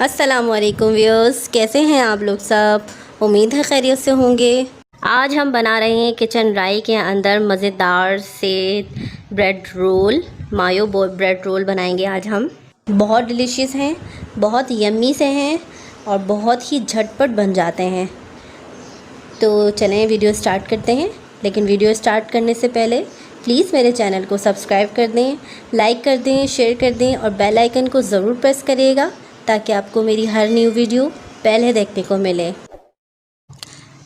अस्सलामुअलैकुम व्यूअर्स, कैसे हैं आप लोग सब। उम्मीद है खैरियत से होंगे। आज हम बना रहे हैं किचन राई के अंदर मज़ेदार से ब्रेड रोल, मायो ब्रेड रोल बनाएंगे आज हम। बहुत डिलीशियस हैं, बहुत यम्मी से हैं और बहुत ही झटपट बन जाते हैं। तो चलें वीडियो स्टार्ट करते हैं। लेकिन वीडियो स्टार्ट करने से पहले प्लीज़ मेरे चैनल को सब्सक्राइब कर दें, लाइक कर दें, शेयर कर दें और बेल आइकन को ज़रूर प्रेस करिएगा ताकि आपको मेरी हर न्यू वीडियो पहले देखने को मिले।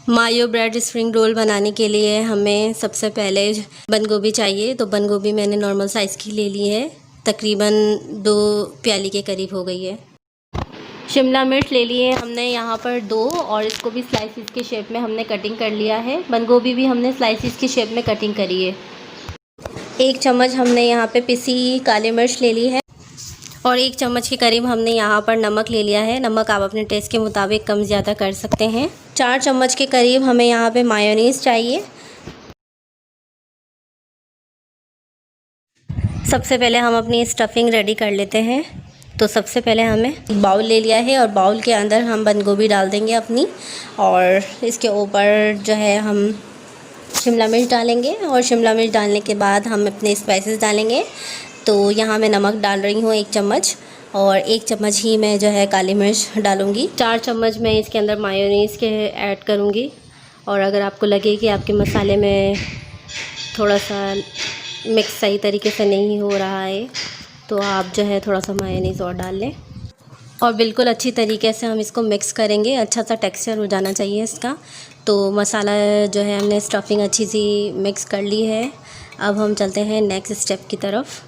मायो ब्रेड स्प्रिंग रोल बनाने के लिए हमें सबसे पहले बंद गोभी चाहिए। तो बंद गोभी मैंने नॉर्मल साइज़ की ले ली है, तकरीबन 2 प्याली के करीब हो गई है। शिमला मिर्च ले लिए हमने यहाँ पर 2 और इसको भी स्लाइसिस के शेप में हमने कटिंग कर लिया है। बंद गोभी भी हमने स्लाइसिस की शेप में कटिंग करी है। 1 चम्मच हमने यहाँ पे पिसी काली मिर्च ले ली है और 1 चम्मच के करीब हमने यहाँ पर नमक ले लिया है। नमक आप अपने टेस्ट के मुताबिक कम ज़्यादा कर सकते हैं। 4 चम्मच के करीब हमें यहाँ पे मायोनीज़ चाहिए। सबसे पहले हम अपनी स्टफिंग रेडी कर लेते हैं। तो सबसे पहले हमें बाउल ले लिया है और बाउल के अंदर हम बंद गोभी डाल देंगे अपनी, और इसके ऊपर जो है हम शिमला मिर्च डालेंगे और शिमला मिर्च डालने के बाद हम अपने स्पाइसेस डालेंगे। तो यहाँ मैं नमक डाल रही हूँ 1 चम्मच और 1 चम्मच ही मैं जो है काली मिर्च डालूँगी। 4 चम्मच मैं इसके अंदर मायोनीज़ के ऐड करूँगी। और अगर आपको लगे कि आपके मसाले में थोड़ा सा मिक्स सही तरीके से नहीं हो रहा है तो आप जो है थोड़ा सा मायोनीज़ और डाल लें और बिल्कुल अच्छी तरीके से हम इसको मिक्स करेंगे। अच्छा सा टेक्सचर हो जाना चाहिए इसका। तो मसाला जो है हमने स्टफिंग अच्छी सी मिक्स कर ली है। अब हम चलते हैं नेक्स्ट स्टेप की तरफ।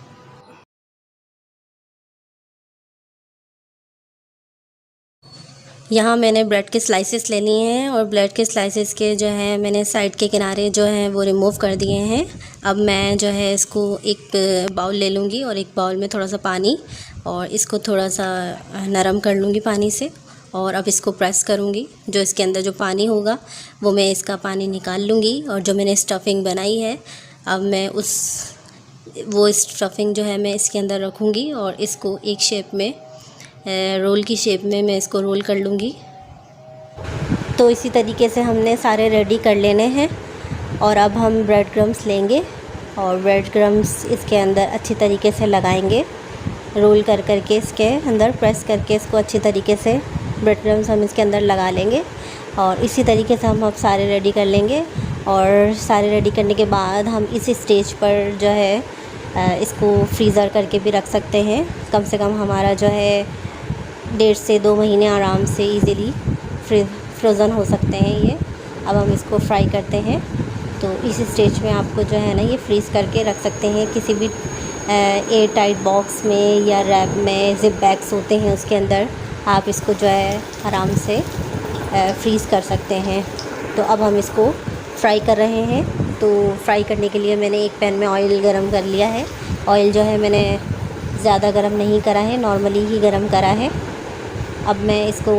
यहाँ मैंने ब्रेड के स्लाइसेस ले लिए हैं और ब्रेड के स्लाइसेस के जो है मैंने साइड के किनारे जो हैं वो रिमूव कर दिए हैं। अब मैं जो है इसको एक बाउल ले लूँगी और एक बाउल में थोड़ा सा पानी और इसको थोड़ा सा नरम कर लूँगी पानी से और अब इसको प्रेस करूँगी। जो इसके अंदर जो पानी होगा वो मैं इसका पानी निकाल लूँगी और जो मैंने स्टफिंग बनाई है अब मैं वो स्टफिंग जो है मैं इसके अंदर रखूँगी और इसको एक शेप में रोल की शेप में मैं इसको रोल कर लूँगी। तो इसी तरीके से हमने सारे रेडी कर लेने हैं और अब हम ब्रेड क्रम्स लेंगे और ब्रेड क्रम्स इसके अंदर अच्छी तरीके से लगाएंगे। रोल कर करके इसके अंदर प्रेस करके इसको अच्छी तरीके से ब्रेड क्रम्स हम इसके अंदर लगा लेंगे और इसी तरीके से हम अब सारे रेडी कर लेंगे। और सारे रेडी करने के बाद हम इसी स्टेज पर जो है इसको फ्रीज़र करके भी रख सकते हैं। कम से कम हमारा जो है 1.5 से 2 महीने आराम से इजीली फ्रोज़न हो सकते हैं ये। अब हम इसको फ्राई करते हैं। तो इस स्टेज में आपको जो है ना ये फ्रीज़ करके रख सकते हैं किसी भी एयर टाइट बॉक्स में या रैप में, ज़िप बैग्स होते हैं उसके अंदर आप इसको जो है आराम से फ्रीज़ कर सकते हैं। तो अब हम इसको फ्राई कर रहे हैं। तो फ्राई करने के लिए मैंने एक पैन में ऑयल गरम कर लिया है। ऑयल जो है मैंने ज़्यादा गरम नहीं करा है, नॉर्मली ही गरम करा है। अब मैं इसको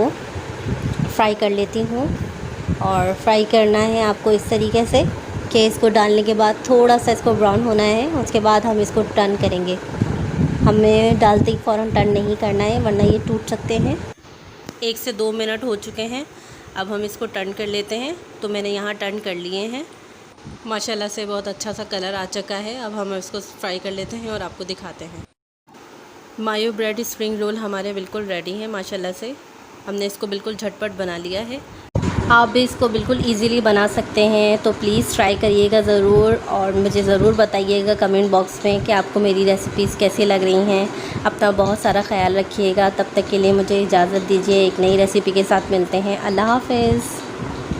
फ्राई कर लेती हूँ और फ्राई करना है आपको इस तरीके से कि इसको डालने के बाद थोड़ा सा इसको ब्राउन होना है। उसके बाद हम इसको टर्न करेंगे। हमें डालते ही फ़ौरन टर्न नहीं करना है वरना ये टूट सकते हैं। 1 से 2 मिनट हो चुके हैं। अब हम इसको टर्न कर लेते हैं। तो मैंने यहाँ टर्न कर लिए हैं। माशाल्लाह से बहुत अच्छा सा कलर आ चुका है। अब हम इसको फ्राई कर लेते हैं और आपको दिखाते हैं। मायो ब्रेड स्प्रिंग रोल हमारे बिल्कुल रेडी हैं माशाल्लाह से। हमने इसको बिल्कुल झटपट बना लिया है। आप भी इसको बिल्कुल इजीली बना सकते हैं। तो प्लीज़ ट्राई करिएगा ज़रूर और मुझे ज़रूर बताइएगा कमेंट बॉक्स में कि आपको मेरी रेसिपीज़ कैसी लग रही हैं। अपना बहुत सारा ख्याल रखिएगा। तब तक के लिए मुझे इजाज़त दीजिए। एक नई रेसिपी के साथ मिलते हैं। अल्लाह हाफ़िज़।